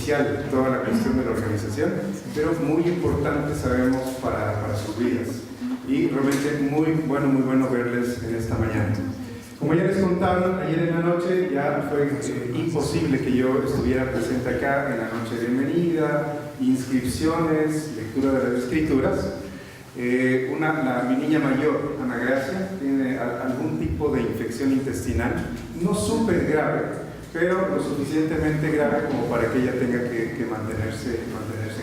superficial toda la cuestión de la organización, pero muy importante, sabemos, para sus vidas. Y realmente muy bueno verles en esta mañana. Como ya les contaron, ayer en la noche ya fue imposible que yo estuviera presente acá en la noche de bienvenida, inscripciones, lectura de las escrituras. Mi niña mayor, Ana Gracia, tiene algún tipo de infección intestinal, no súper grave, pero lo suficientemente grave como para que ella tenga que mantenerse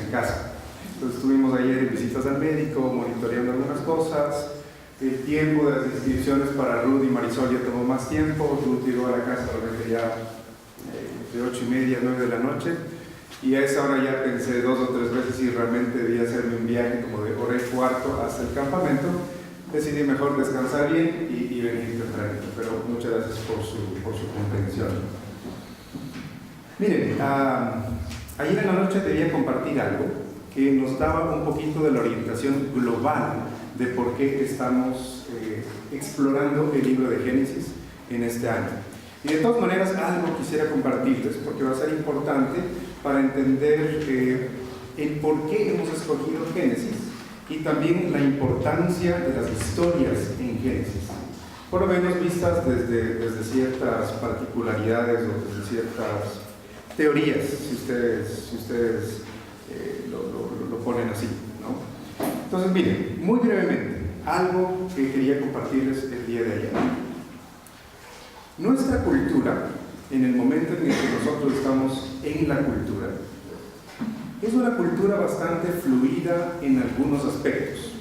en casa. Entonces estuvimos ayer en visitas al médico, monitoreando algunas cosas. El tiempo de las inscripciones para Ruth y Marisol ya tomó más tiempo. Ruth llegó a la casa realmente ya de 8:30 a 9 de la noche, y a esa hora ya pensé 2 o 3 veces si realmente debía hacerme un viaje como de hora y cuarto hasta el campamento. Decidí mejor descansar bien y venir tempranito, pero muchas gracias por su comprensión. Miren, ayer en la noche debía compartir algo que nos daba un poquito de la orientación global de por qué estamos explorando el libro de Génesis en este año. Y de todas maneras algo quisiera compartirles porque va a ser importante para entender el por qué hemos escogido Génesis y también la importancia de las historias en Génesis, por lo menos vistas desde ciertas particularidades o desde ciertas teorías, si ustedes lo ponen así, ¿no? Entonces, miren, muy brevemente, algo que quería compartirles el día de ayer. Nuestra cultura, en el momento en el que nosotros estamos en la cultura, es una cultura bastante fluida en algunos aspectos.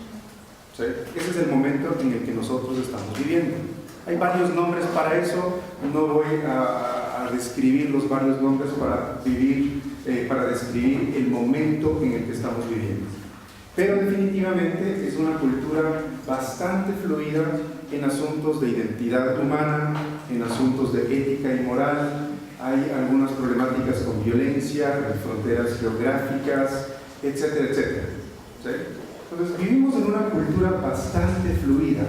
¿Sí? Ese es el momento en el que nosotros estamos viviendo. Hay varios nombres para eso, no voy a describir los varios nombres para describir el momento en el que estamos viviendo. Pero definitivamente es una cultura bastante fluida en asuntos de identidad humana, en asuntos de ética y moral. Hay algunas problemáticas con violencia, en fronteras geográficas, etcétera, etcétera. ¿Sí? Entonces vivimos en una cultura bastante fluida,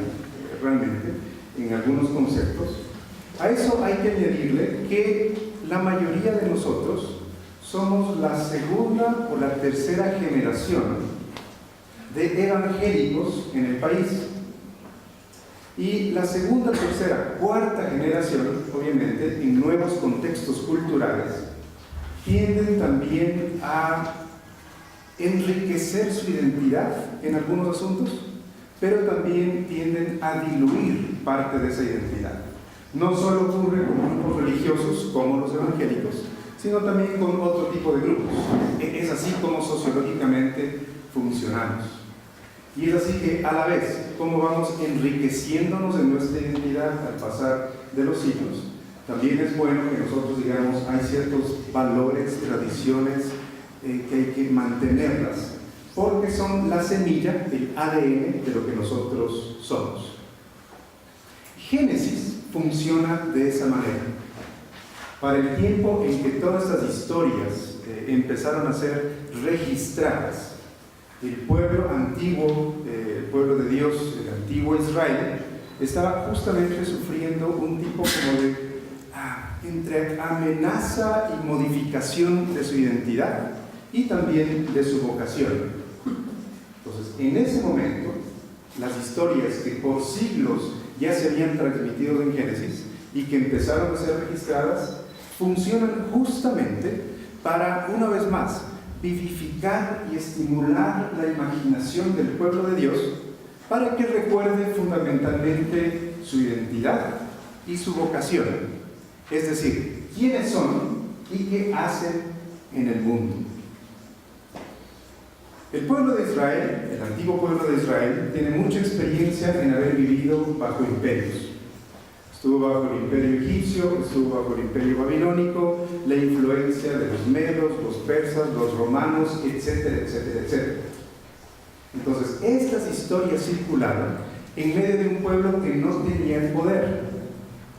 realmente, en algunos conceptos. A eso hay que añadirle que la mayoría de nosotros somos la segunda o la tercera generación de evangélicos en el país. Y la segunda, tercera, cuarta generación, obviamente, en nuevos contextos culturales, tienden también a enriquecer su identidad en algunos asuntos, pero también tienden a diluir parte de esa identidad. No solo ocurre con grupos religiosos como los evangélicos, sino también con otro tipo de grupos. Es así como sociológicamente funcionamos. Y es así que a la vez, como vamos enriqueciéndonos en nuestra identidad al pasar de los siglos, también es bueno que nosotros digamos, hay ciertos valores, tradiciones que hay que mantenerlas, porque son la semilla, el ADN de lo que nosotros somos. Génesis funciona de esa manera. Para el tiempo en que todas estas historias empezaron a ser registradas, el pueblo antiguo, el pueblo de Dios, el antiguo Israel, estaba justamente sufriendo un tipo como de entre amenaza y modificación de su identidad y también de su vocación. Entonces, en ese momento, las historias que por siglos ya se habían transmitido en Génesis y que empezaron a ser registradas, funcionan justamente para, una vez más, vivificar y estimular la imaginación del pueblo de Dios para que recuerde fundamentalmente su identidad y su vocación, es decir, quiénes son y qué hacen en el mundo. El pueblo de Israel, el antiguo pueblo de Israel, tiene mucha experiencia en haber vivido bajo imperios. Estuvo bajo el imperio egipcio, estuvo bajo el imperio babilónico, la influencia de los medos, los persas, los romanos, etcétera, etcétera, etcétera. Entonces, estas historias circularon en medio de un pueblo que no tenía el poder.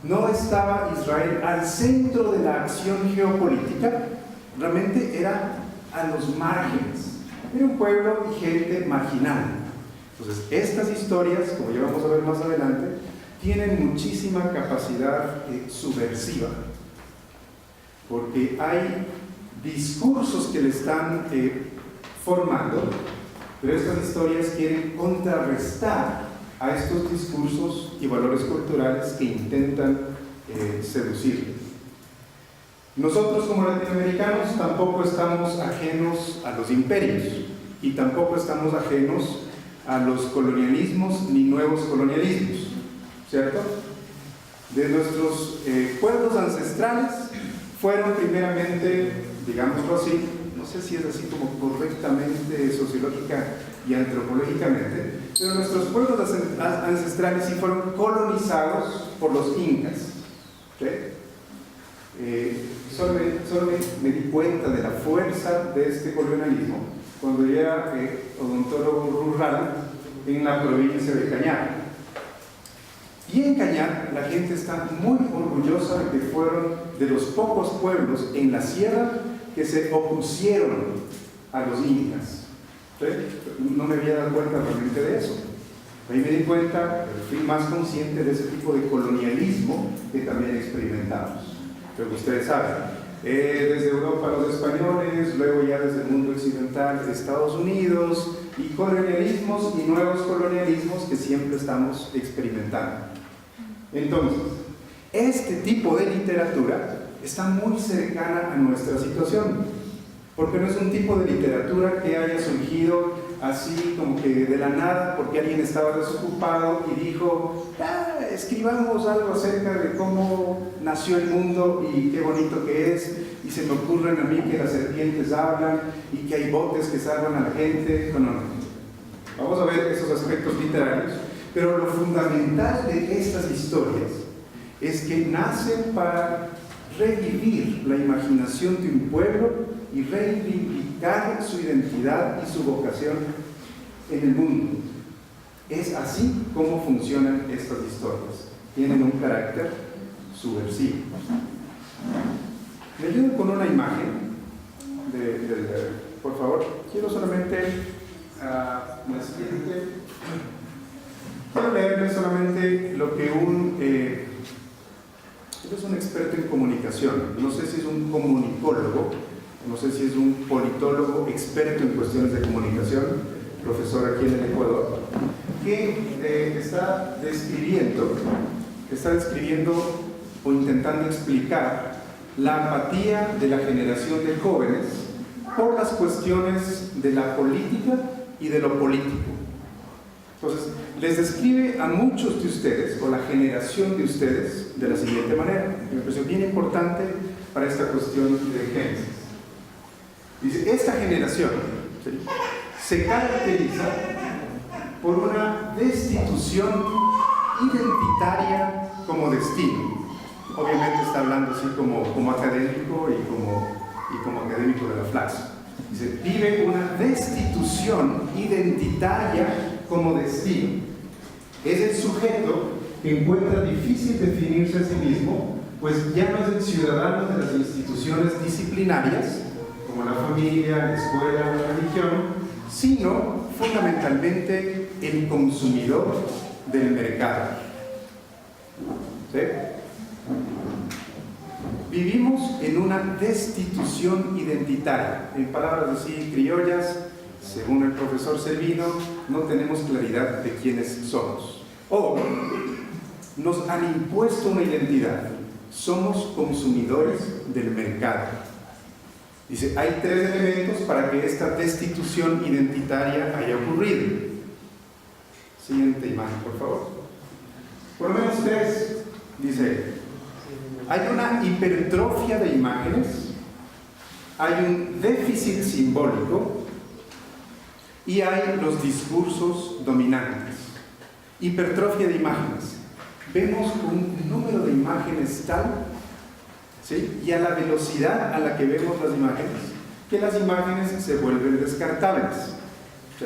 No estaba Israel al centro de la acción geopolítica, realmente era a los márgenes. Era un pueblo y gente marginal. Entonces, estas historias, como ya vamos a ver más adelante, tienen muchísima capacidad subversiva, porque hay discursos que le están formando, pero estas historias quieren contrarrestar a estos discursos y valores culturales que intentan seducirle. Nosotros como latinoamericanos tampoco estamos ajenos a los imperios y tampoco estamos ajenos a los colonialismos ni nuevos colonialismos, ¿cierto? De nuestros pueblos ancestrales fueron primeramente, digámoslo así, no sé si es así como correctamente sociológica y antropológicamente, pero nuestros pueblos ancestrales sí fueron colonizados por los incas, ¿sí? Solo me di cuenta de la fuerza de este colonialismo cuando yo era odontólogo rural en la provincia de Cañar. Y en Cañar la gente está muy orgullosa de que fueron de los pocos pueblos en la sierra que se opusieron a los incas. ¿Sí? No me había dado cuenta realmente de eso. Ahí me di cuenta, fui más consciente de ese tipo de colonialismo que también experimentamos. Pero ustedes saben, desde Europa los españoles, luego ya desde el mundo occidental Estados Unidos, y colonialismos y nuevos colonialismos que siempre estamos experimentando. Entonces, este tipo de literatura está muy cercana a nuestra situación, porque no es un tipo de literatura que haya surgido así como que de la nada, porque alguien estaba desocupado y dijo, escribamos algo acerca de cómo nació el mundo y qué bonito que es, y se me ocurren a mí que las serpientes hablan y que hay botes que salvan a la gente. No. Vamos a ver esos aspectos literarios, pero lo fundamental de estas historias es que nacen para revivir la imaginación de un pueblo y reivindicar su identidad y su vocación en el mundo. Es así como funcionan estas historias. Tienen un carácter subversivo. Me ayudan con una imagen, por favor. Quiero solamente la siguiente. Quiero leerles solamente lo que él es un experto en comunicación. No sé si es un comunicólogo, no sé si es un politólogo experto en cuestiones de comunicación, profesor aquí en el Ecuador, que está describiendo o intentando explicar la apatía de la generación de jóvenes por las cuestiones de la política y de lo político. Entonces, les describe a muchos de ustedes, o la generación de ustedes, de la siguiente manera, que me pareció bien importante para esta cuestión de Génesis. Dice, esta generación, ¿sí?, se caracteriza por una destitución identitaria como destino. Obviamente está hablando así como académico y como académico de la FLACS. Dice, vive una destitución identitaria como destino. Es el sujeto que encuentra difícil definirse a sí mismo, pues ya no es el ciudadano de las instituciones disciplinarias, como la familia, la escuela, la religión, sino fundamentalmente el consumidor del mercado. ¿Sí? Vivimos en una destitución identitaria. En palabras así criollas, según el profesor Selvino, no tenemos claridad de quiénes somos. O nos han impuesto una identidad. Somos consumidores del mercado. Dice, hay tres elementos para que esta destitución identitaria haya ocurrido. Siguiente imagen, por favor. Por lo menos tres. Dice, hay una hipertrofia de imágenes, hay un déficit simbólico y hay los discursos dominantes. Hipertrofia de imágenes. Vemos un número de imágenes tal, ¿sí?, y a la velocidad a la que vemos las imágenes, que las imágenes se vuelven descartables. ¿Sí?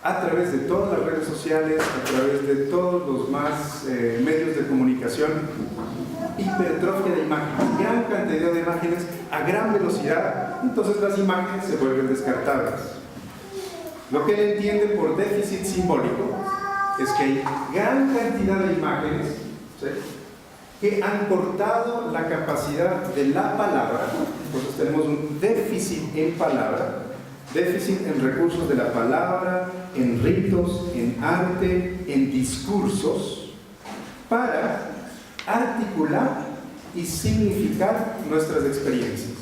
A través de todas las redes sociales, a través de todos los más medios de comunicación, hipertrofia de imágenes, gran cantidad de imágenes a gran velocidad, entonces las imágenes se vuelven descartables. Lo que él entiende por déficit simbólico es que hay gran cantidad de imágenes, ¿sí?, que han cortado la capacidad de la palabra. Entonces tenemos un déficit en palabra, déficit en recursos de la palabra, en ritos, en arte, en discursos, para articular y significar nuestras experiencias.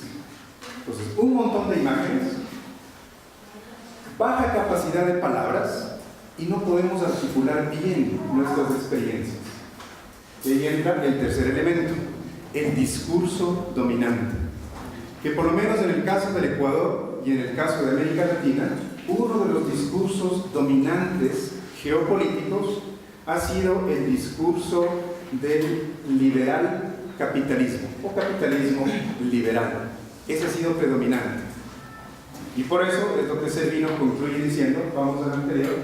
Entonces, un montón de imágenes, baja capacidad de palabras, y no podemos articular bien nuestras experiencias. Y ahí entra el tercer elemento, el discurso dominante, que por lo menos en el caso del Ecuador y en el caso de América Latina, uno de los discursos dominantes geopolíticos ha sido el discurso del liberal capitalismo o capitalismo liberal. Ese ha sido predominante. Y por eso es lo que Servino concluye diciendo, vamos al anterior,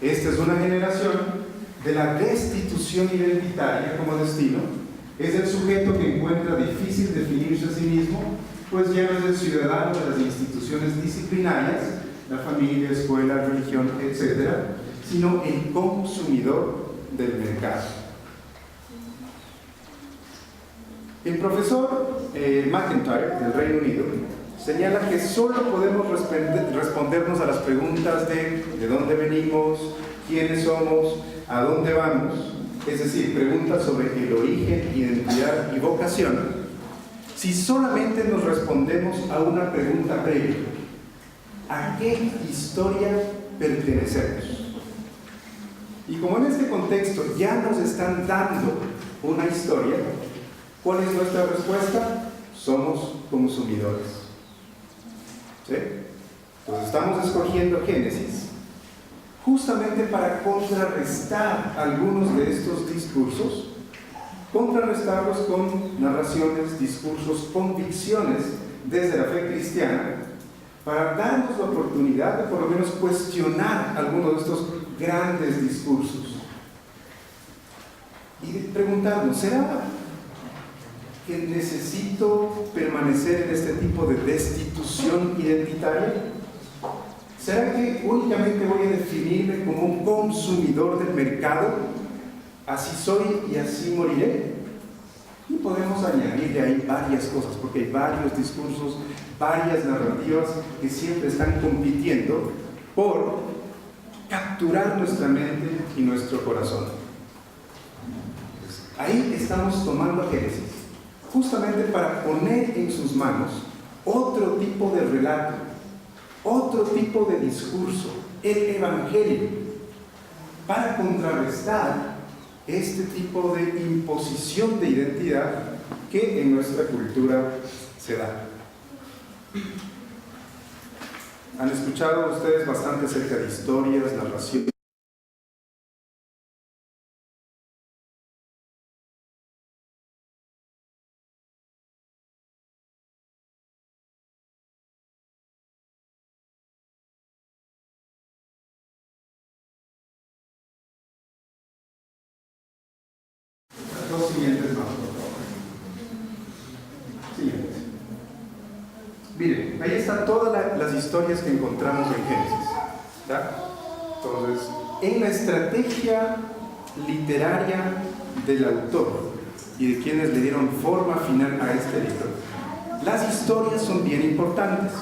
esta es una generación de la destitución identitaria como destino. Es el sujeto que encuentra difícil definirse a sí mismo, pues ya no es el ciudadano de las instituciones disciplinarias, la familia, escuela, religión, etc., sino el consumidor del mercado. El profesor McIntyre, del Reino Unido, señala que solo podemos respondernos a las preguntas de dónde venimos, quiénes somos, a dónde vamos, es decir, preguntas sobre el origen, identidad y vocación, si solamente nos respondemos a una pregunta previa: ¿a qué historia pertenecemos? Y como en este contexto ya nos están dando una historia, ¿cuál es nuestra respuesta? Somos consumidores. ¿Sí? Entonces estamos escogiendo Génesis justamente para contrarrestar algunos de estos discursos, contrarrestarlos con narraciones, discursos, convicciones desde la fe cristiana, para darnos la oportunidad de por lo menos cuestionar algunos de estos grandes discursos y preguntarnos: ¿será que necesito permanecer en este tipo de destitución identitaria? ¿Será que únicamente voy a definirme como un consumidor del mercado? Así soy y así moriré. Y podemos añadirle ahí varias cosas, porque hay varios discursos, varias narrativas que siempre están compitiendo por capturar nuestra mente y nuestro corazón. Ahí estamos tomando Génesis justamente para poner en sus manos otro tipo de relato, otro tipo de discurso, el Evangelio, para contrarrestar este tipo de imposición de identidad que en nuestra cultura se da. ¿Han escuchado ustedes bastante acerca de historias, narraciones? Los siguientes más, por favor. Siguiente. Miren, ahí están todas las historias que encontramos en Génesis. ¿Ya? Entonces, en la estrategia literaria del autor y de quienes le dieron forma final a este libro, las historias son bien importantes.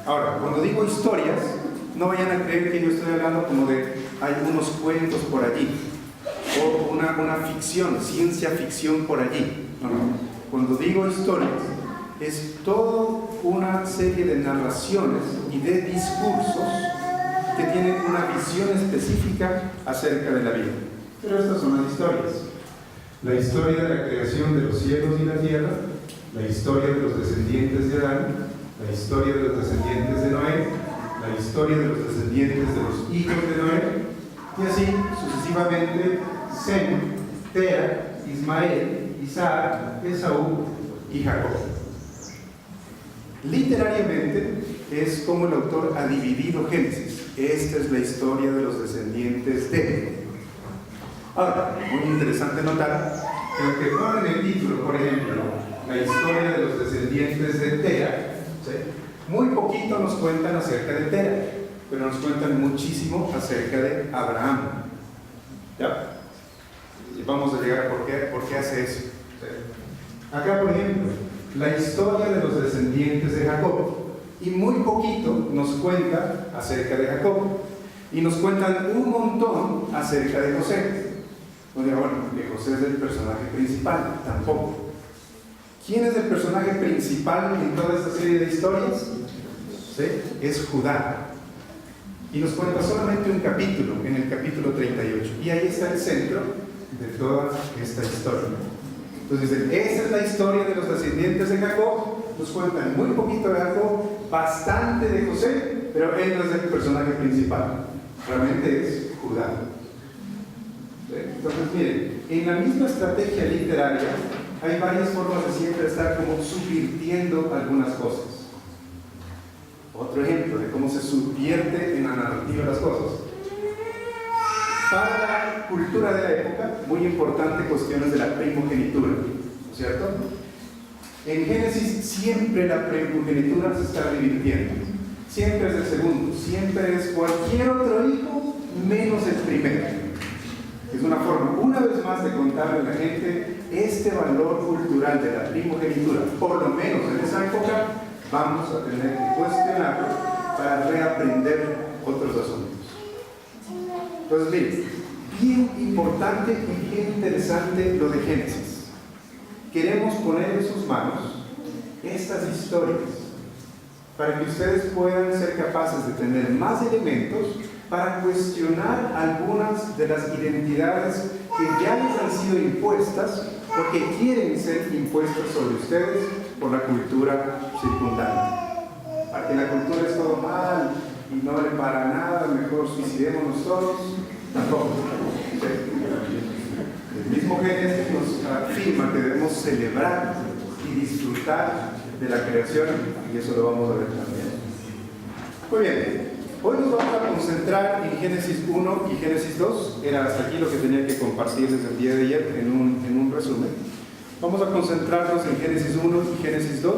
Ahora, cuando digo historias, no vayan a creer que yo estoy hablando como de hay unos cuentos por allí, o una ficción, ciencia ficción por allí. No, no. Cuando digo historias, es toda una serie de narraciones y de discursos que tienen una visión específica acerca de la vida. Pero estas son las historias. La historia de la creación de los cielos y la tierra, la historia de los descendientes de Adán, la historia de los descendientes de Noé, la historia de los descendientes de los hijos de Noé, y así sucesivamente Sem, Tera, Ismael, Isaac, Esaú y Jacob. Literariamente es como el autor ha dividido Génesis. Esta es la historia de los descendientes de. Ahora, muy interesante notar que lo que pone en el título, por ejemplo, la historia de los descendientes de Tera, ¿sí?, muy poquito nos cuentan acerca de Tera, pero nos cuentan muchísimo acerca de Abraham. ¿Ya? Y vamos a llegar a por qué hace eso. Acá, por ejemplo, la historia de los descendientes de Jacob. Y muy poquito nos cuenta acerca de Jacob. Y nos cuentan un montón acerca de José. No diga, bueno, que José es el personaje principal. Tampoco. ¿Quién es el personaje principal en toda esta serie de historias? ¿Sí? Es Judá. Y nos cuenta solamente un capítulo, en el capítulo 38. Y ahí está el centro de toda esta historia. Entonces, esa es la historia de los descendientes de Jacob. Nos cuentan muy poquito de Jacob, bastante de José, pero él no es el personaje principal. Realmente es Judá. ¿Sí? Entonces, miren, en la misma estrategia literaria hay varias formas de siempre estar como subvirtiendo algunas cosas. Otro ejemplo de cómo se subvierte en la narrativa las cosas. Para la cultura de la época, muy importante cuestiones de la primogenitura, ¿no es cierto? En Génesis siempre la primogenitura se está revirtiendo. Siempre es el segundo, siempre es cualquier otro hijo menos el primero. Es una forma, una vez más, de contarle a la gente este valor cultural de la primogenitura. Por lo menos en esa época vamos a tener que cuestionarlo para reaprender otros asuntos. Entonces, miren, bien importante y bien interesante lo de Génesis. Queremos poner en sus manos estas historias para que ustedes puedan ser capaces de tener más elementos para cuestionar algunas de las identidades que ya les han sido impuestas o que quieren ser impuestas sobre ustedes por la cultura circundante. Para que la cultura es todo mal y no vale para nada, mejor suicidémonos todos, tampoco. El mismo Génesis nos afirma que debemos celebrar y disfrutar de la creación, y eso lo vamos a ver también. Muy bien, hoy nos vamos a concentrar en Génesis 1 y Génesis 2. Era hasta aquí lo que tenía que compartir desde el día de ayer en un resumen. Vamos a concentrarnos en Génesis 1 y Génesis 2.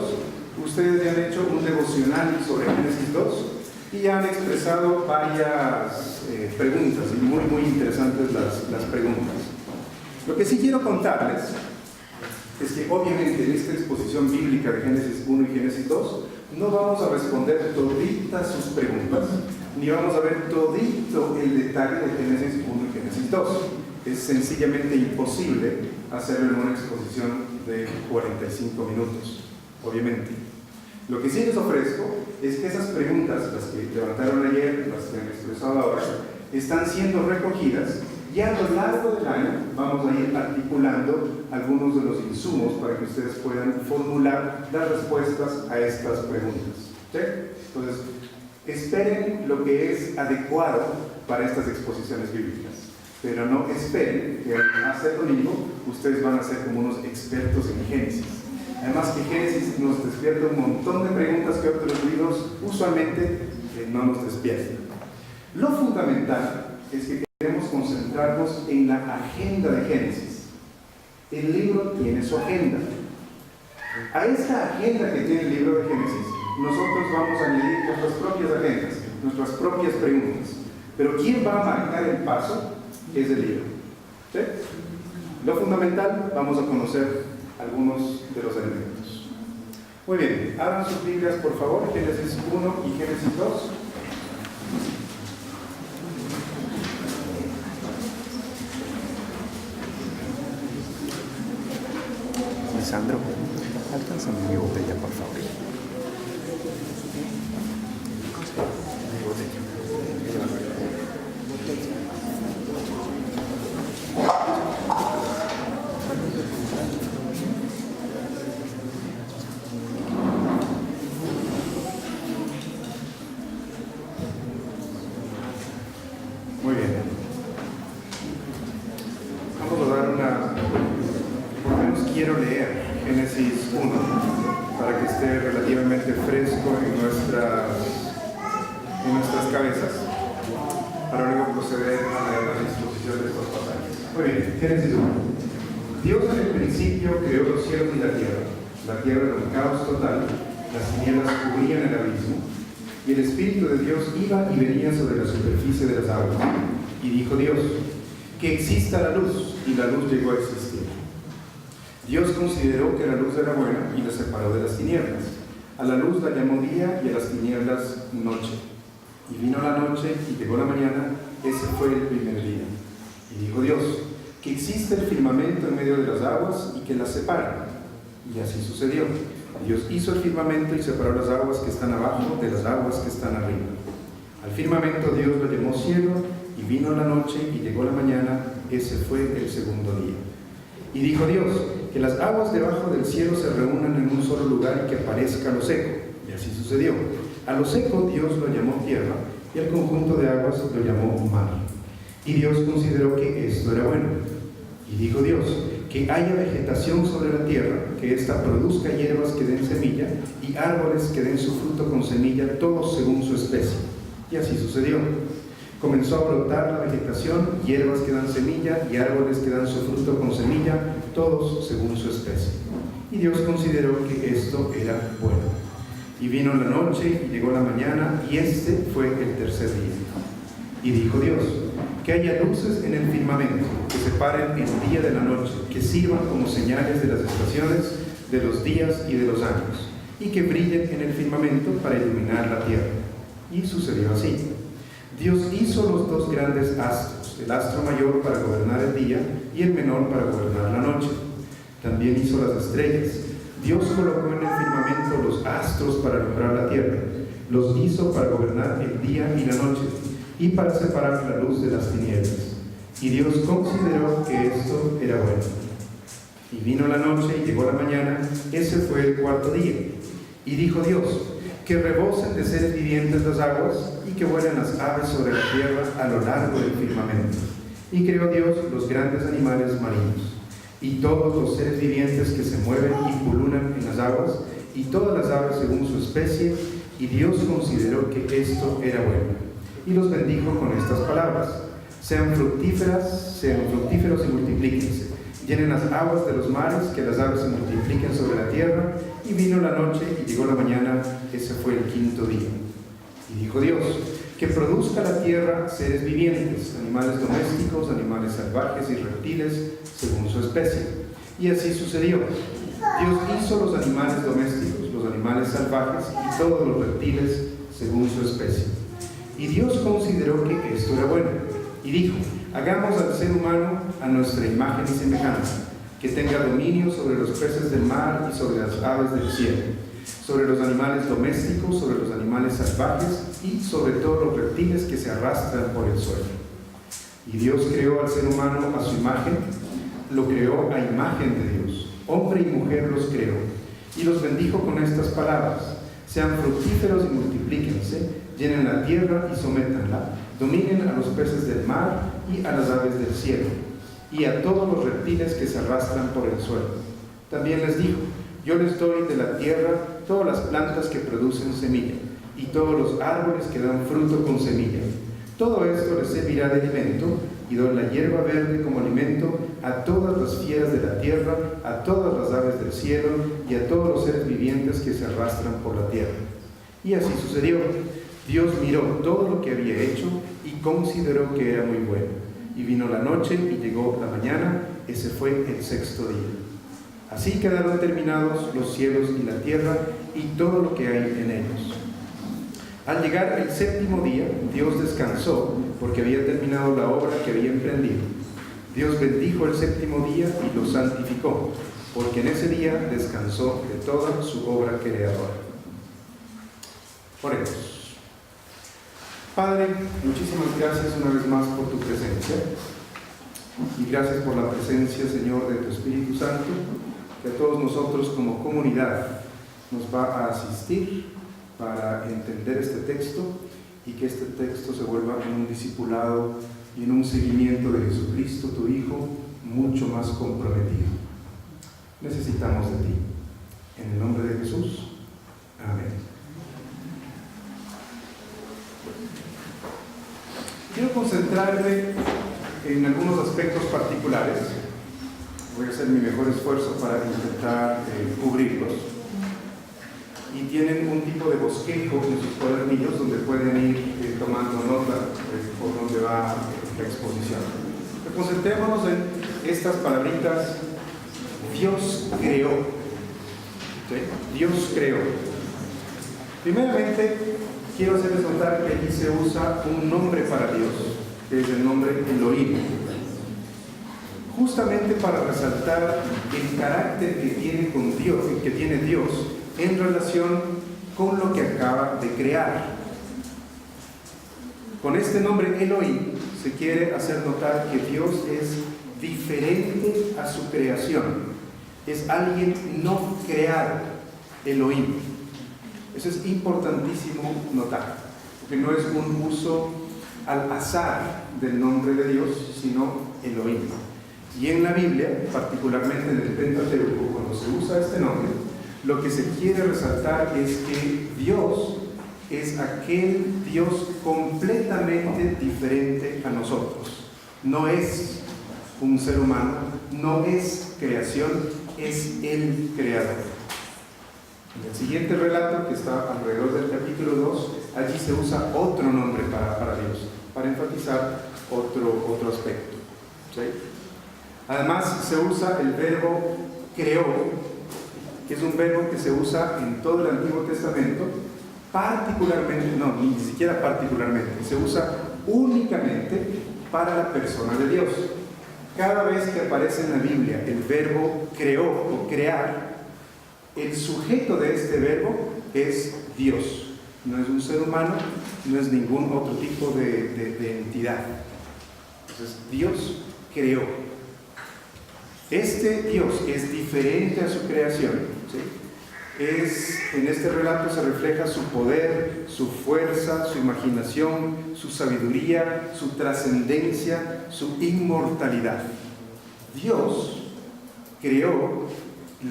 Ustedes ya han hecho un devocional sobre Génesis 2 y ya han expresado varias preguntas, y muy interesantes las preguntas. Lo que sí quiero contarles es que obviamente en esta exposición bíblica de Génesis 1 y Génesis 2 no vamos a responder toditas sus preguntas, ni vamos a ver todito el detalle de Génesis 1 y Génesis 2. Es sencillamente imposible hacerlo en una exposición de 45 minutos, obviamente. Lo que sí les ofrezco es que esas preguntas, las que levantaron ayer, las que han expresado ahora, están siendo recogidas y a lo largo del año vamos a ir articulando algunos de los insumos para que ustedes puedan formular las respuestas a estas preguntas. ¿Sí? Entonces, esperen lo que es adecuado para estas exposiciones bíblicas, pero no esperen que al hacer lo mismo ustedes van a ser como unos expertos en Génesis. Además que Génesis nos despierta un montón de preguntas que otros libros usualmente no nos despiertan. Lo fundamental es que queremos concentrarnos en la agenda de Génesis. El libro tiene su agenda. A esta agenda que tiene el libro de Génesis, nosotros vamos a añadir nuestras propias agendas, nuestras propias preguntas. Pero ¿quién va a marcar el paso? Es el libro. ¿Sí? Lo fundamental, vamos a conocer algunos de los elementos. Muy bien, abran sus Biblias por favor, Génesis 1 y Génesis 2. Sandro, alcánzame mi botella, por favor. Mi botella. Muy bien. Vamos a dar por lo menos quiero leer Génesis 1 para que esté relativamente fresco en nuestras cabezas, para luego proceder a la disposición de estos pasajes. Muy bien, Génesis 1. Dios en el principio creó los cielos y la tierra era un caos total, las tinieblas cubrían el abismo, y el Espíritu de Dios iba y venía sobre la superficie de las aguas. Y dijo Dios, que exista la luz, y la luz llegó a existir. Dios consideró que la luz era buena y la separó de las tinieblas. A la luz la llamó día y a las tinieblas noche. Y vino la noche y llegó la mañana, ese fue el primer día. Y dijo Dios, que existe el firmamento en medio de las aguas y que las separa. Y así sucedió. Dios hizo el firmamento y separó las aguas que están abajo de las aguas que están arriba. Al firmamento Dios lo llamó cielo, y vino la noche y llegó la mañana, ese fue el segundo día. Y dijo Dios, que las aguas debajo del cielo se reúnan en un solo lugar y que parezca lo seco. Y así sucedió. A lo seco Dios lo llamó tierra, y al conjunto de aguas lo llamó mar. Y Dios consideró que esto era bueno. Y dijo Dios, que haya vegetación sobre la tierra, que ésta produzca hierbas que den semilla, y árboles que den su fruto con semilla, todos según su especie. Y así sucedió. Comenzó a brotar la vegetación, hierbas que dan semilla, y árboles que dan su fruto con semilla, todos según su especie. Y Dios consideró que esto era bueno. Y vino la noche, y llegó la mañana, y este fue el tercer día. Y dijo Dios, que haya luces en el firmamento, que separen el día de la noche, que sirvan como señales de las estaciones, de los días y de los años, y que brillen en el firmamento para iluminar la tierra. Y sucedió así. Dios hizo los dos grandes astros, el astro mayor para gobernar el día y el menor para gobernar la noche. También hizo las estrellas. Dios colocó en el firmamento los astros para alumbrar la tierra. Los hizo para gobernar el día y la noche, y para separar la luz de las tinieblas. Y Dios consideró que esto era bueno. Y vino la noche y llegó la mañana, ese fue el cuarto día. Y dijo Dios, que rebosen de seres vivientes las aguas, y que vuelen las aves sobre la tierra a lo largo del firmamento. Y creó Dios los grandes animales marinos, y todos los seres vivientes que se mueven y pululan en las aguas, y todas las aves según su especie, y Dios consideró que esto era bueno. Y los bendijo con estas palabras: sean fructíferos y multiplíquense, llenen las aguas de los mares, que las aves se multipliquen sobre la tierra. Y vino la noche y llegó la mañana, ese fue el quinto día. Y dijo Dios, que produzca la tierra seres vivientes, animales domésticos, animales salvajes y reptiles, según su especie. Y así sucedió. Dios hizo los animales domésticos, los animales salvajes y todos los reptiles, según su especie. Y Dios consideró que esto era bueno, y dijo, hagamos al ser humano a nuestra imagen y semejanza, que tenga dominio sobre los peces del mar y sobre las aves del cielo, sobre los animales domésticos, sobre los animales salvajes y sobre todos los reptiles que se arrastran por el suelo. Y Dios creó al ser humano a su imagen, lo creó a imagen de Dios, hombre y mujer los creó, y los bendijo con estas palabras: sean fructíferos y multiplíquense, llenen la tierra y sométanla, dominen a los peces del mar y a las aves del cielo, y a todos los reptiles que se arrastran por el suelo. También les dijo, yo les doy de la tierra todas las plantas que producen semilla, y todos los árboles que dan fruto con semilla. Todo esto les servirá de alimento, y doy la hierba verde como alimento a todas las fieras de la tierra, a todas las aves del cielo, y a todos los seres vivientes que se arrastran por la tierra. Y así sucedió. Dios miró todo lo que había hecho y consideró que era muy bueno. Y vino la noche y llegó la mañana, ese fue el sexto día. Así quedaron terminados los cielos y la tierra y todo lo que hay en ellos. Al llegar el séptimo día, Dios descansó porque había terminado la obra que había emprendido. Dios bendijo el séptimo día y lo santificó, porque en ese día descansó de toda su obra creadora. Oremos. Padre, muchísimas gracias una vez más por tu presencia, y gracias por la presencia, Señor, de tu Espíritu Santo, que a todos nosotros como comunidad nos va a asistir para entender este texto, y que este texto se vuelva en un discipulado y en un seguimiento de Jesucristo, tu Hijo, mucho más comprometido. Necesitamos de ti. En el nombre de Jesús. Amén. Quiero concentrarme en algunos aspectos particulares. Voy a hacer mi mejor esfuerzo para intentar cubrirlos. Y tienen un tipo de bosquejo en sus cuadernillos donde pueden ir tomando nota por dónde va la exposición. Pero concentrémonos en estas palabritas: Dios creó. ¿Sí? Dios creó. Primeramente, quiero hacerles notar que aquí se usa un nombre para Dios, que es el nombre Elohim, justamente para resaltar el carácter que tiene con Dios, que tiene Dios en relación con lo que acaba de crear. Con este nombre Elohim se quiere hacer notar que Dios es diferente a su creación, es alguien no creado, Elohim. Eso es importantísimo notar, porque no es un uso al azar del nombre de Dios, sino Elohim. Y en la Biblia, particularmente en el Pentateuco, cuando se usa este nombre, lo que se quiere resaltar es que Dios es aquel Dios completamente diferente a nosotros. No es un ser humano, no es creación, es el creador. En el siguiente relato, que está alrededor del capítulo 2, allí se usa otro nombre para Dios, para enfatizar otro aspecto. ¿Sí? Además, se usa el verbo creó, que es un verbo que se usa en todo el Antiguo Testamento, particularmente, no, ni siquiera particularmente, se usa únicamente para la persona de Dios. Cada vez que aparece en la Biblia el verbo creó o crear, el sujeto de este verbo es Dios. No es un ser humano, no es ningún otro tipo de entidad. Entonces, Dios creó. Este Dios es diferente a su creación. ¿Sí? En este relato se refleja su poder, su fuerza, su imaginación, su sabiduría, su trascendencia, su inmortalidad. Dios creó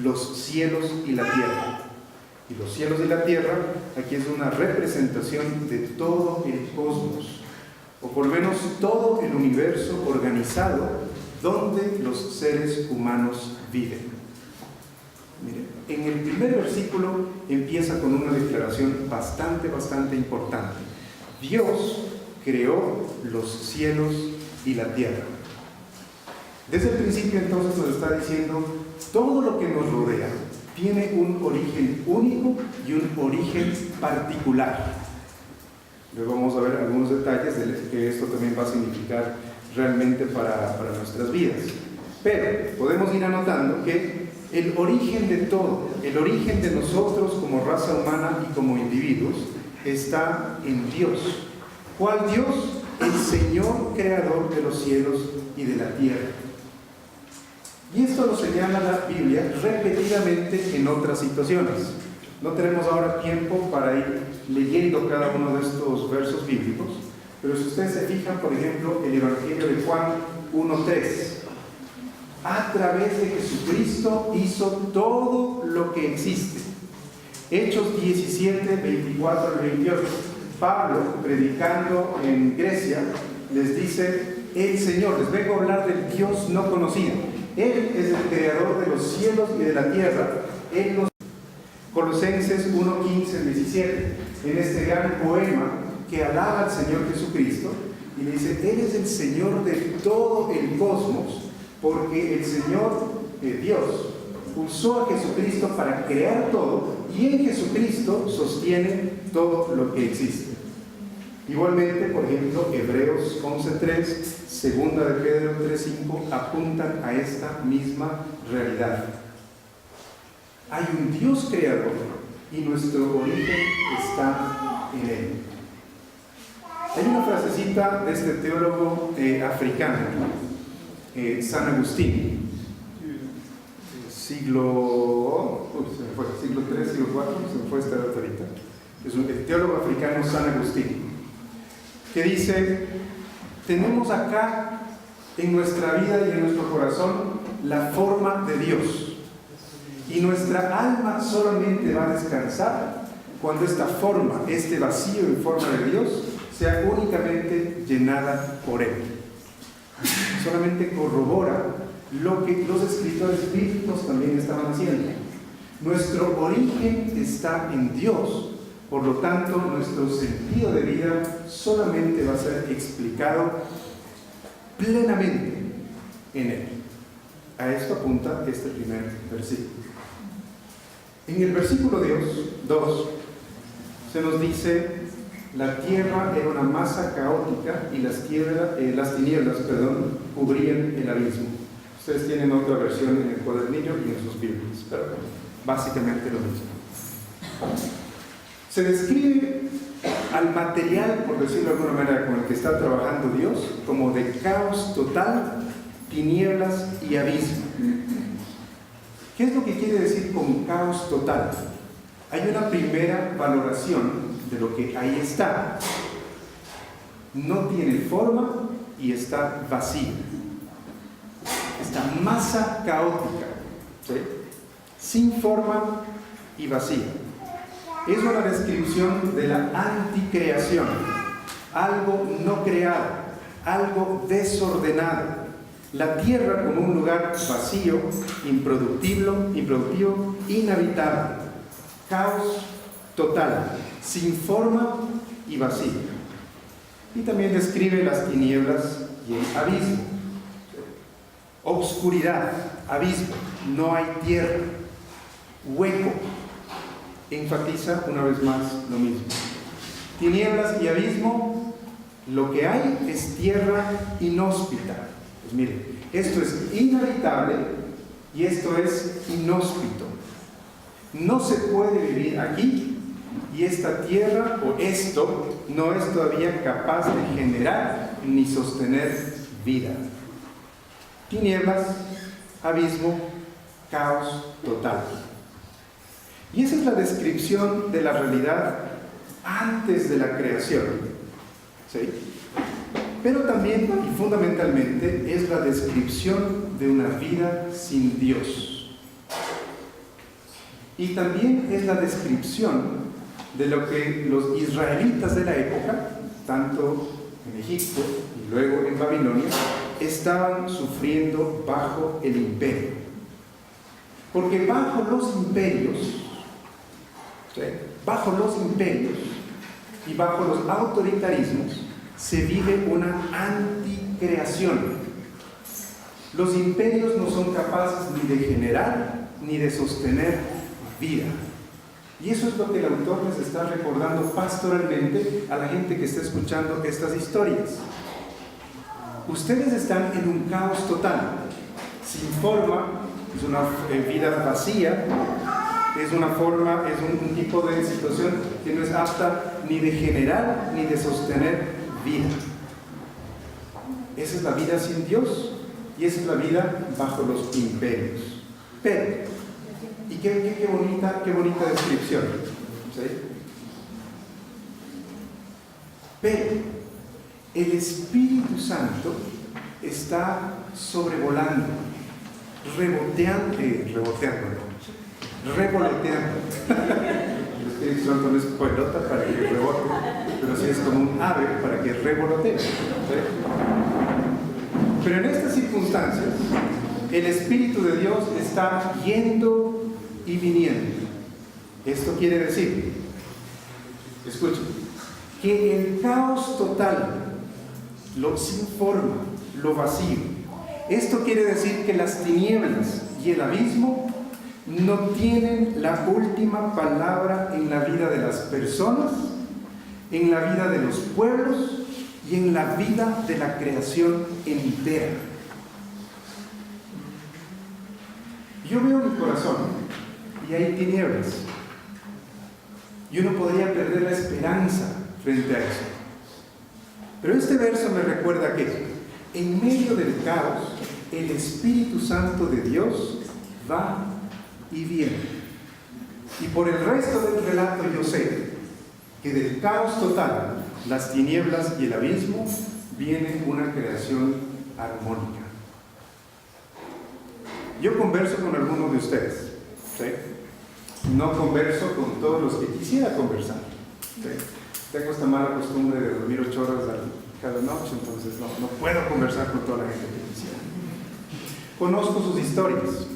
los cielos y la tierra. Y los cielos y la tierra, aquí es una representación de todo el cosmos, o por lo menos todo el universo organizado donde los seres humanos viven. Miren, en el primer versículo empieza con una declaración bastante importante. Dios creó los cielos y la tierra. Desde el principio entonces nos está diciendo, todo lo que nos rodea tiene un origen único y un origen particular. Luego vamos a ver algunos detalles de que esto también va a significar realmente para nuestras vidas. Pero podemos ir anotando que el origen de todo, el origen de nosotros como raza humana y como individuos, está en Dios. ¿Cuál Dios? El Señor creador de los cielos y de la tierra. Y esto lo señala la Biblia repetidamente en otras situaciones. No tenemos ahora tiempo para ir leyendo cada uno de estos versos bíblicos, pero si ustedes se fijan, por ejemplo, el Evangelio de Juan 1:3, a través de Jesucristo hizo todo lo que existe. Hechos 17, 24 al 28. Pablo, predicando en Grecia, les dice, el Señor, les vengo a hablar del Dios no conocido. Él es el creador de los cielos y de la tierra. Él nos... Colosenses 1, 15, 17, en este gran poema que alaba al Señor Jesucristo, y le dice, Él es el Señor de todo el cosmos, porque el Señor, Dios, usó a Jesucristo para crear todo, y en Jesucristo sostiene todo lo que existe. Igualmente, por ejemplo, Hebreos 11:3, segunda de Pedro 3:5 apuntan a esta misma realidad. Hay un Dios creador y nuestro origen está en Él. Hay una frasecita de este teólogo africano, San Agustín, siglo III, siglo IV, se me fue esta data ahorita. Es el teólogo africano San Agustín, que dice, tenemos acá en nuestra vida y en nuestro corazón la forma de Dios, y nuestra alma solamente va a descansar cuando esta forma, este vacío en forma de Dios, sea únicamente llenada por Él. Solamente corrobora lo que los escritores bíblicos también estaban haciendo. Nuestro origen está en Dios. Por lo tanto, nuestro sentido de vida solamente va a ser explicado plenamente en Él. A esto apunta este primer versículo. En el versículo 2 se nos dice: la tierra era una masa caótica y las tinieblas cubrían el abismo. Ustedes tienen otra versión en el cuadernillo y en sus Biblias, pero básicamente lo mismo. Se describe al material, por decirlo de alguna manera, con el que está trabajando Dios, como de caos total, tinieblas y abismo. ¿Qué es lo que quiere decir con caos total? Hay una primera valoración de lo que ahí está. No tiene forma y está vacío. Esta masa caótica, ¿sí?, sin forma y vacía. Es una descripción de la anticreación, algo no creado, algo desordenado. La tierra como un lugar vacío, improductivo, inhabitable. Caos total, sin forma y vacío. Y también describe las tinieblas y el abismo. Obscuridad, abismo, no hay tierra. Hueco, enfatiza una vez más lo mismo. Tinieblas y abismo, lo que hay es tierra inhóspita. Pues miren, esto es inhabitable y esto es inhóspito. No se puede vivir aquí y esta tierra o esto no es todavía capaz de generar ni sostener vida. Tinieblas, abismo, caos total. Y esa es la descripción de la realidad antes de la creación, ¿sí? Pero también y fundamentalmente es la descripción de una vida sin Dios. Y también es la descripción de lo que los israelitas de la época, tanto en Egipto y luego en Babilonia, estaban sufriendo bajo el imperio. Porque bajo los imperios, ¿sí?, bajo los imperios y bajo los autoritarismos se vive una anticreación. Los imperios no son capaces ni de generar ni de sostener vida. Y eso es lo que el autor les está recordando pastoralmente a la gente que está escuchando estas historias. Ustedes están en un caos total, sin forma, es una vida vacía, es una forma, es un tipo de situación que no es apta ni de generar ni de sostener vida. Esa es la vida sin Dios y esa es la vida bajo los imperios. Pero, y qué bonita descripción, ¿sí? Pero el Espíritu Santo está sobrevolando, revoloteando. El Espíritu Santo no es pelota para que rebote, pero sí es como un ave para que revolotee, ¿sí? Pero en estas circunstancias, el Espíritu de Dios está yendo y viniendo. Esto quiere decir, escuchen, que el caos total, lo sin forma, lo vacío, esto quiere decir que las tinieblas y el abismo no tienen la última palabra en la vida de las personas, en la vida de los pueblos y en la vida de la creación entera. Yo veo mi corazón y hay tinieblas y uno podría perder la esperanza frente a eso. Pero este verso me recuerda que en medio del caos el Espíritu Santo de Dios va y viene. Y por el resto del relato yo sé que del caos total, las tinieblas y el abismo, viene una creación armónica. Yo converso con algunos de ustedes, ¿sí? No converso con todos los que quisiera conversar, ¿sí? Tengo esta mala costumbre de dormir 8 horas cada noche, entonces no puedo conversar con toda la gente que quisiera. Conozco sus historias,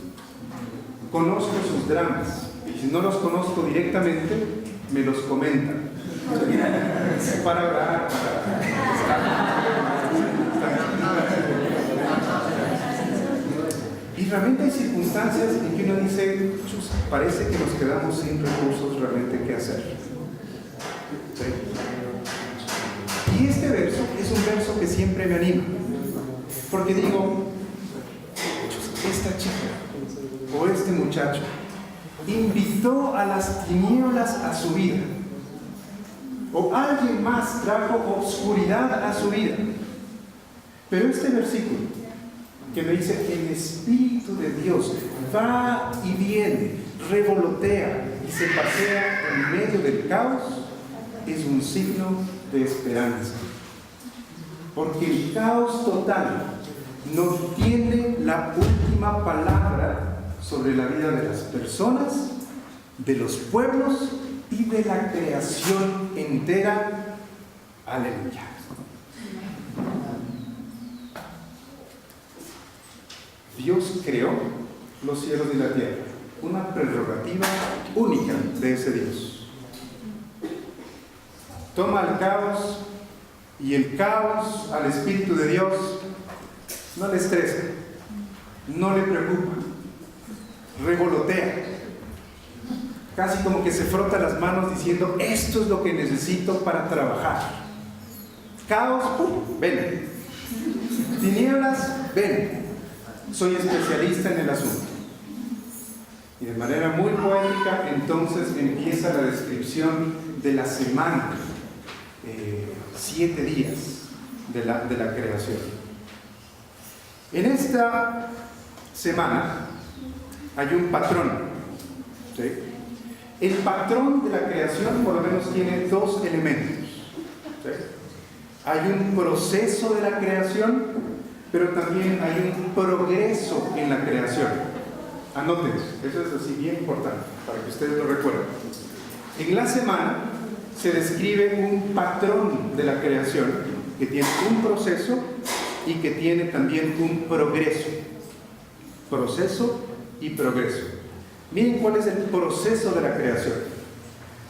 conozco sus dramas, y si no los conozco directamente, me los comentan. Para hablar, y realmente hay circunstancias en que uno dice, parece que nos quedamos sin recursos realmente qué hacer. ¿Sí? Y este verso es un verso que siempre me anima, porque digo, esta chica o este muchacho invitó a las tinieblas a su vida, o alguien más trajo obscuridad a su vida. Pero este versículo que me dice, el Espíritu de Dios va y viene, revolotea y se pasea en medio del caos, es un signo de esperanza. Porque el caos total no tiene la última palabra sobre la vida de las personas, de los pueblos y de la creación entera. Aleluya. Dios creó los cielos y la tierra, una prerrogativa única de ese Dios. Toma el caos, y el caos al Espíritu de Dios no le estresa, no le preocupa, revolotea, casi como que se frota las manos diciendo, esto es lo que necesito para trabajar. Caos, ven. Tinieblas, ven. Soy especialista en el asunto. Y de manera muy poética, entonces empieza la descripción de la semana, 7 días de la creación. En esta semana hay un patrón, ¿sí? El patrón de la creación por lo menos tiene 2 elementos, ¿sí? Hay un proceso de la creación, pero también hay un progreso en la creación. Anoten, eso es así bien importante para que ustedes lo recuerden. En la semana se describe un patrón de la creación que tiene un proceso y que tiene también un progreso. Proceso y progreso. Miren cuál es el proceso de la creación.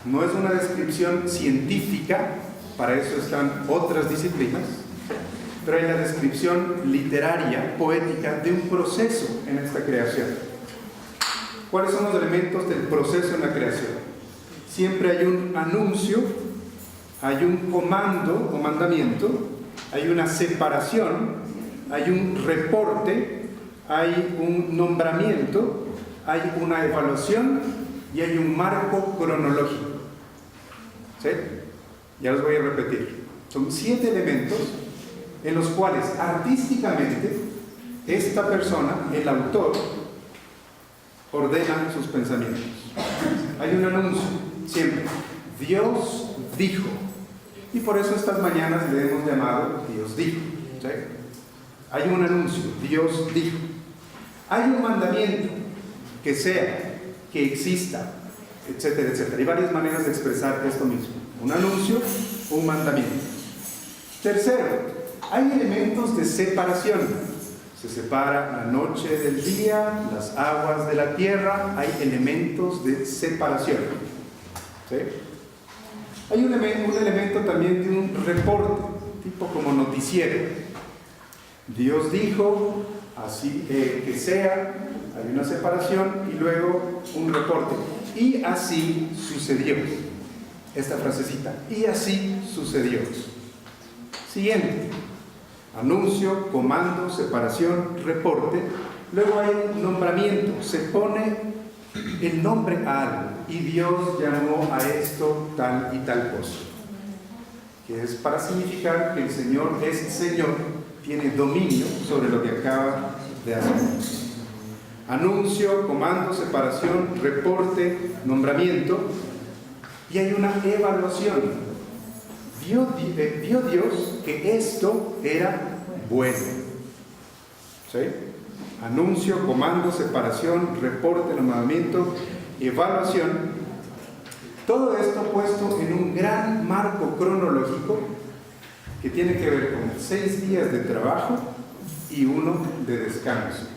No es una descripción científica, para eso están otras disciplinas, pero hay la descripción literaria, poética, de un proceso en esta creación. ¿Cuáles son los elementos del proceso en la creación? Siempre hay un anuncio, hay un comando o mandamiento, hay una separación, hay un reporte, hay un nombramiento, hay una evaluación y hay un marco cronológico. ¿Sí? Ya los voy a repetir. Son 7 elementos en los cuales artísticamente esta persona, el autor, ordena sus pensamientos. Hay un anuncio, siempre. Dios dijo. Y por eso estas mañanas le hemos llamado Dios dijo. ¿Sí? Hay un anuncio, Dios dijo. Hay un mandamiento, que sea, que exista, etcétera, etcétera. Hay varias maneras de expresar esto mismo. Un anuncio o un mandamiento. Tercero, hay elementos de separación. Se separa la noche del día, las aguas de la tierra. Hay elementos de separación. ¿Sí? Hay un elemento también de un reporte, tipo como noticiero. Dios dijo, así que sea, hay una separación y luego un reporte. Y así sucedió. Esta frasecita, y así sucedió. Siguiente. Anuncio, comando, separación, reporte. Luego hay un nombramiento. Se pone el nombre a algo. Y Dios llamó a esto tal y tal cosa. Que es para significar que el Señor es Señor, tiene dominio sobre lo que acaba de hacer. Anuncio, comando, separación, reporte, nombramiento. Y hay una evaluación. Vio Dios que esto era bueno. ¿Sí? Anuncio, comando, separación, reporte, nombramiento, evaluación. Todo esto puesto en un gran marco cronológico que tiene que ver con 6 días de trabajo y 1 de descanso.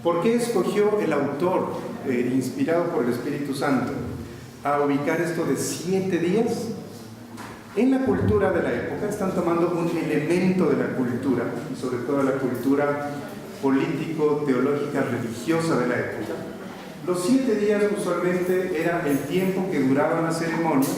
¿Por qué escogió el autor, inspirado por el Espíritu Santo, a ubicar esto de 7 días? En la cultura de la época están tomando un elemento de la cultura, y sobre todo la cultura político-teológica religiosa de la época, los 7 días usualmente era el tiempo que duraban las ceremonias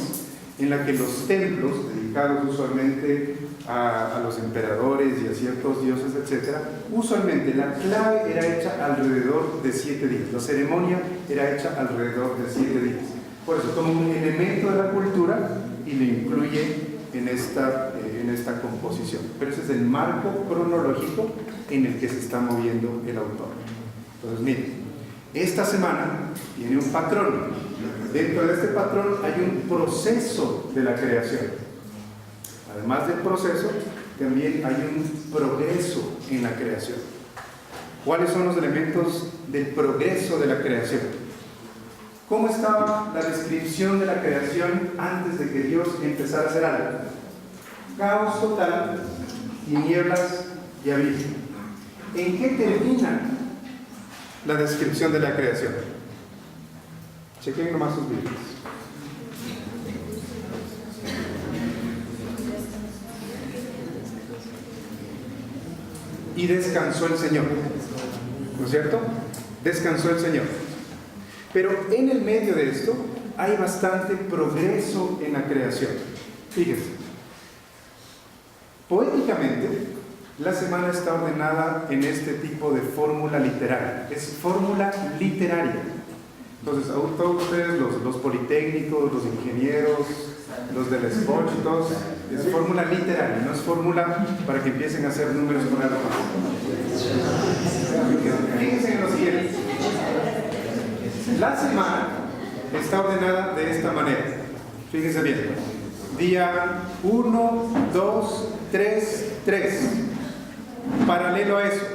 en la que los templos, dedicados usualmente a los emperadores y a ciertos dioses, etc., usualmente la clave era hecha alrededor de 7 días. La ceremonia era hecha alrededor de 7 días. Por eso toma un elemento de la cultura y lo incluye en esta composición. Pero ese es el marco cronológico en el que se está moviendo el autor. Entonces, miren, esta semana tiene un patrón. Dentro de este patrón hay un proceso de la creación. Además del proceso, también hay un progreso en la creación. ¿Cuáles son los elementos del progreso de la creación? ¿Cómo estaba la descripción de la creación antes de que Dios empezara a hacer algo? Caos total, tinieblas y abismo. ¿En qué termina la descripción de la creación? Chequen nomás sus Biblias. Y descansó el Señor, ¿no es cierto? Descansó el Señor. Pero en el medio de esto hay bastante progreso en la creación. Fíjense, poéticamente la semana está ordenada en este tipo de fórmula literaria. Es fórmula literaria. Entonces, a todos ustedes, los politécnicos, los ingenieros, los del Sport, todos, es fórmula literaria, no es fórmula para que empiecen a hacer números con algo más. Fíjense en lo siguiente. La semana está ordenada de esta manera. Fíjense bien. Día 1, 2, 3, 3. Paralelo a eso.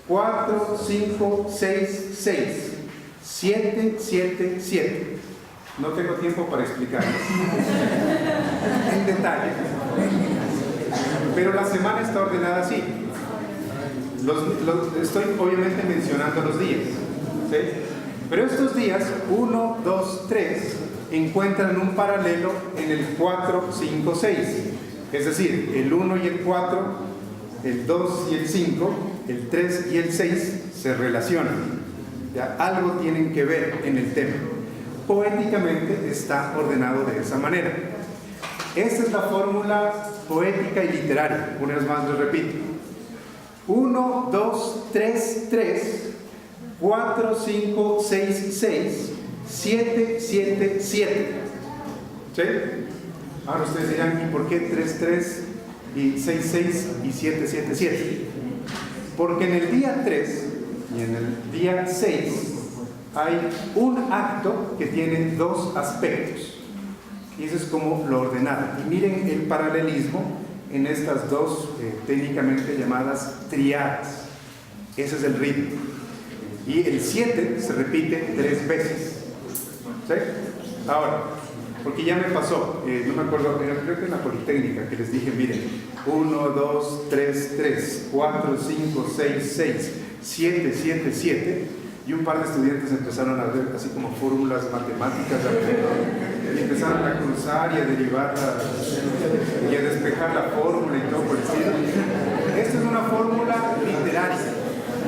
4, 5, 6, 6. 7, 7, 7. No tengo tiempo para explicarles en detalle. Pero la semana está ordenada así. Estoy obviamente mencionando los días, ¿sí? Pero estos días, 1, 2, 3, encuentran un paralelo en el 4, 5, 6. Es decir, el 1 y el 4, el 2 y el 5, el 3 y el 6 se relacionan. Ya, algo tienen que ver en el tema. Poéticamente está ordenado de esa manera. Esta es la fórmula poética y literaria. Una vez más les repito. 1, 2, 3, 3, 4, 5, 6, 6, 7, 7, 7. ¿Sí? Ahora ustedes dirán, ¿y por qué 3, 3 y 6, 6 y 7, 7, 7? Porque en el día 3 y en el día 6 hay un acto que tiene dos aspectos. Y eso es como lo ordenado. Y miren el paralelismo en estas dos técnicamente llamadas triadas. Ese es el ritmo. Y el 7 se repite 3 veces. ¿Sí? Ahora, porque ya me pasó, no me acuerdo, creo que en la Politécnica, que les dije, miren, 1, 2, 3, 3, 4, 5, 6, 6, 7, 7, 7, y un par de estudiantes empezaron a ver así como fórmulas matemáticas y empezaron a cruzar y a derivar y a despejar la fórmula y todo por el estilo. Esta es una fórmula literaria,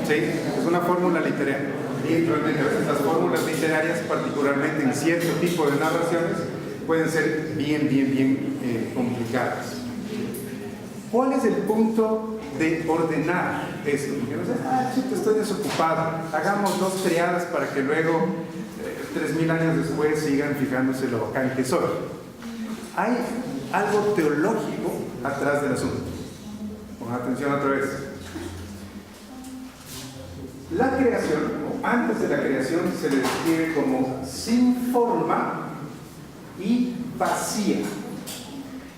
¿sí? Es una fórmula literaria. Y realmente a veces las fórmulas literarias, particularmente en cierto tipo de narraciones, pueden ser bien complicadas. ¿Cuál es el punto de ordenar esto? Porque no sé, chito, estoy desocupado, hagamos 2 triadas para que luego 3000 años después sigan fijándose lo bacán que soy. Hay algo teológico atrás del asunto. Pongan atención otra vez. La creación, o antes de la creación, se le describe como sin forma y vacía.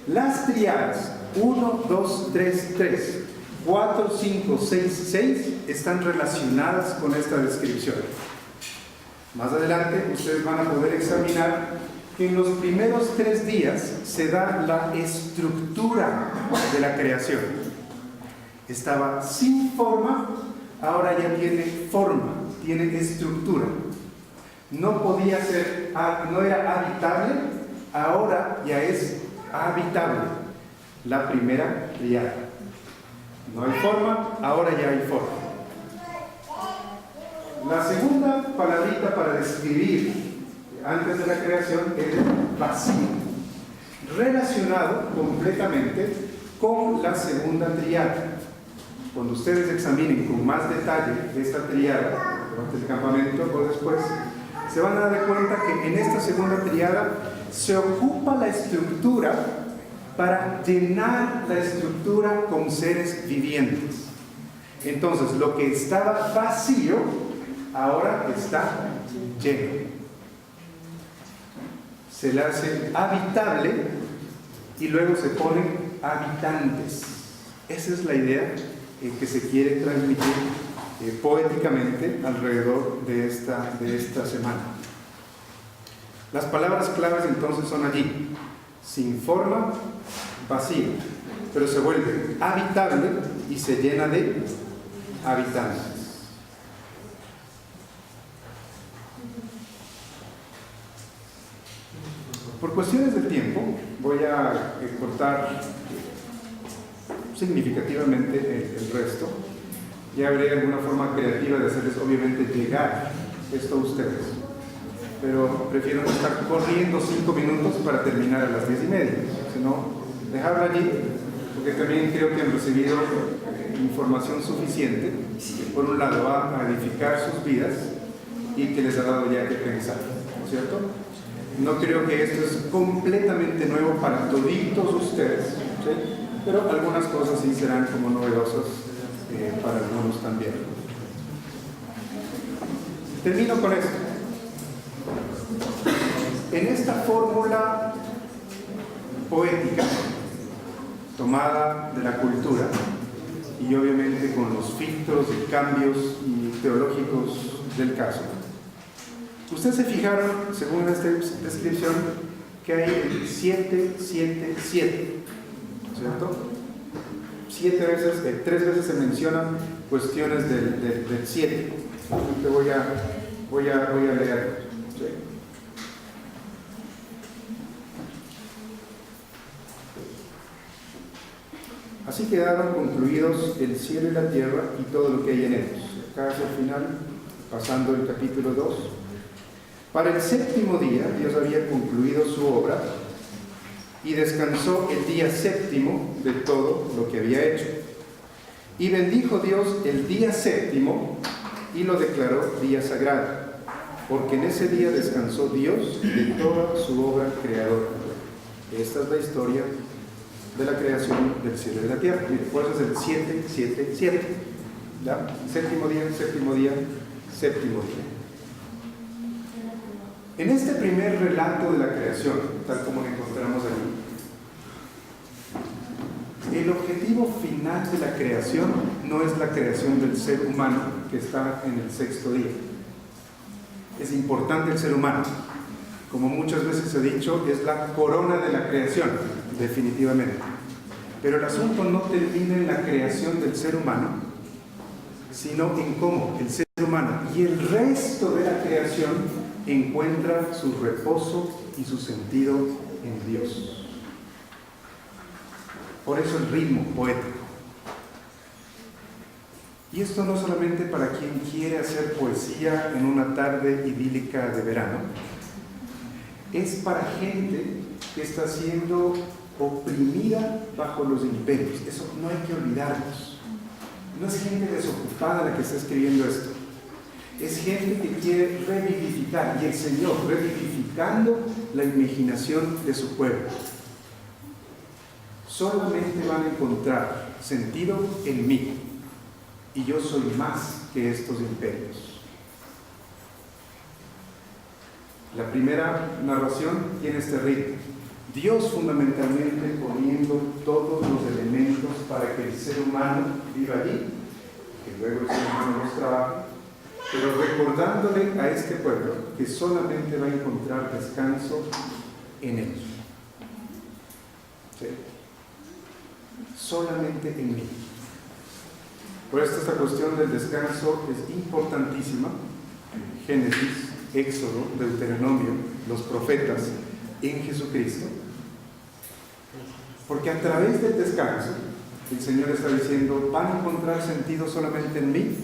Las triadas 1, 2, 3, 3, 4, 5, 6, 6 están relacionadas con esta descripción. Más adelante ustedes van a poder examinar que en los primeros 3 días se da la estructura de la creación. Estaba sin forma, ahora ya tiene forma, tiene estructura. No podía ser, no era habitable, ahora ya es habitable. La primera triada. No hay forma, ahora ya hay forma. La segunda palabrita para describir antes de la creación es vacío, relacionado completamente con la segunda tríada. Cuando ustedes examinen con más detalle esta tríada, durante el campamento o después, se van a dar cuenta que en esta segunda tríada se ocupa la estructura para llenar la estructura con seres vivientes. Entonces, lo que estaba vacío, ahora está lleno. Se le hace habitable y luego se ponen habitantes. Esa es la idea que se quiere transmitir poéticamente alrededor de esta semana. Las palabras claves entonces son allí: sin forma, vacío, pero se vuelve habitable y se llena de habitantes. Por cuestiones de tiempo voy a cortar significativamente el resto. Ya habré alguna forma creativa de hacerles obviamente llegar esto a ustedes, pero prefiero no estar corriendo 5 minutos para terminar a las 10:30, sino dejarlo allí, porque también creo que han recibido información suficiente que por un lado va a edificar sus vidas y que les ha dado ya que pensar, ¿no es cierto? No creo que esto es completamente nuevo para toditos ustedes, ¿sí? Pero algunas cosas sí serán como novedosas para algunos también. Termino con esto. En esta fórmula poética tomada de la cultura y obviamente con los filtros y cambios teológicos del caso, ustedes se fijaron, según esta descripción, que hay 7, 7, 7, ¿cierto? 7 veces, 3 veces se mencionan cuestiones del 7. Te voy a leer. ¿Sí? Así quedaron concluidos el cielo y la tierra y todo lo que hay en ellos. Acá hacia el final, pasando el capítulo 2. Para el séptimo día, Dios había concluido su obra y descansó el día séptimo de todo lo que había hecho. Y bendijo Dios el día séptimo y lo declaró día sagrado, porque en ese día descansó Dios de toda su obra creadora. Esta es la historia de la creación del cielo y de la tierra. Por eso es el 7, 7, 7. ¿Ya? Séptimo día, séptimo día, séptimo día. En este primer relato de la creación, tal como lo encontramos aquí, el objetivo final de la creación no es la creación del ser humano que está en el sexto día. Es importante el ser humano. Como muchas veces he dicho, es la corona de la creación, definitivamente. Pero el asunto no termina en la creación del ser humano, sino en cómo el ser humano y el resto de la creación encuentra su reposo y su sentido en Dios. Por eso el ritmo poético. Y esto no solamente para quien quiere hacer poesía en una tarde idílica de verano, es para gente que está siendo oprimida bajo los imperios. Eso no hay que olvidarnos. No es gente desocupada la que está escribiendo esto. Es gente que quiere revivificar, y el Señor revivificando la imaginación de su pueblo. Solamente van a encontrar sentido en mí, y yo soy más que estos imperios. La primera narración tiene este ritmo. Dios fundamentalmente poniendo todos los elementos para que el ser humano viva allí, que luego el ser humano los trabaje, pero recordándole a este pueblo que solamente va a encontrar descanso en Él. ¿Sí? Solamente en mí. Por esto esta cuestión del descanso es importantísima. Génesis, Éxodo, Deuteronomio, los profetas, en Jesucristo. Porque a través del descanso, el Señor está diciendo, van a encontrar sentido solamente en mí.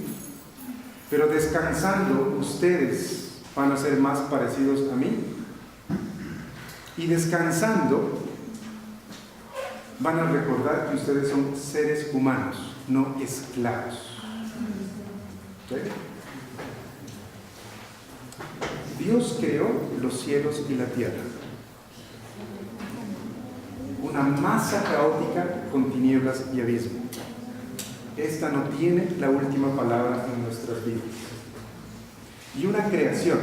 Pero descansando, ustedes van a ser más parecidos a mí. Y descansando, van a recordar que ustedes son seres humanos, no esclavos. ¿Sí? Dios creó los cielos y la tierra. Una masa caótica con tinieblas y abismo. Esta no tiene la última palabra en nuestras vidas. Y una creación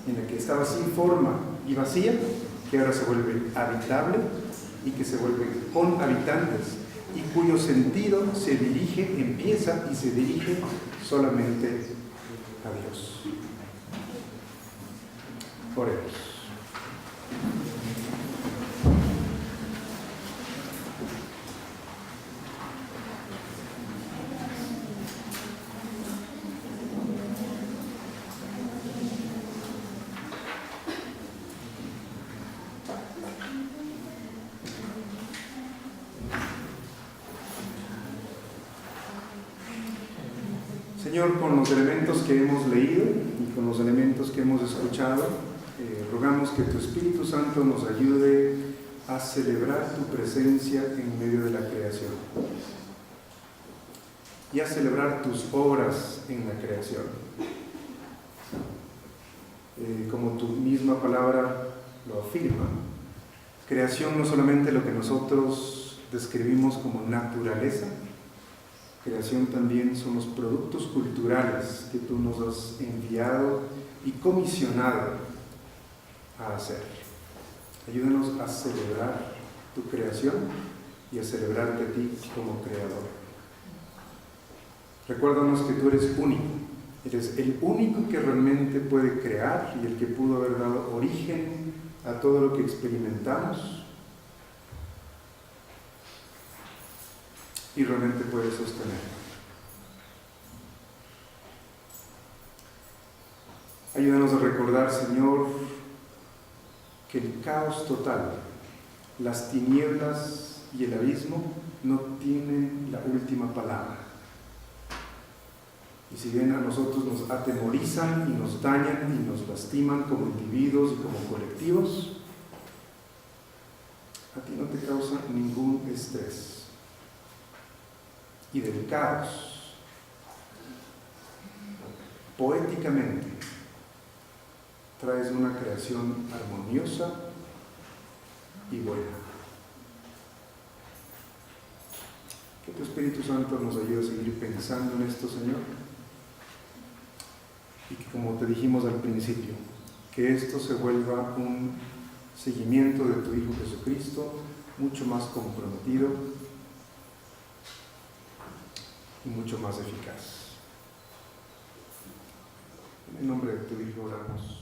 en la que estaba sin forma y vacía, que ahora se vuelve habitable y que se vuelve con habitantes y cuyo sentido empieza y se dirige solamente a Dios. Oremos. Señor, con los elementos que hemos leído y con los elementos que hemos escuchado, rogamos que tu Espíritu Santo nos ayude a celebrar tu presencia en medio de la creación y a celebrar tus obras en la creación. Como tu misma palabra lo afirma, creación no solamente lo que nosotros describimos como naturaleza, creación también son los productos culturales que tú nos has enviado y comisionado a hacer. Ayúdanos a celebrar tu creación y a celebrarte a ti como creador. Recuérdanos que tú eres único, eres el único que realmente puede crear y el que pudo haber dado origen a todo lo que experimentamos y realmente puede sostener. Ayúdanos a recordar, Señor, que el caos total, las tinieblas y el abismo no tienen la última palabra. Y si bien a nosotros nos atemorizan y nos dañan y nos lastiman como individuos y como colectivos, a ti no te causa ningún estrés. Y del caos, poéticamente, traes una creación armoniosa y buena. Que tu Espíritu Santo nos ayude a seguir pensando en esto, Señor, y que, como te dijimos al principio, que esto se vuelva un seguimiento de tu Hijo Jesucristo mucho más comprometido y mucho más eficaz. En el nombre de tu Hijo oramos.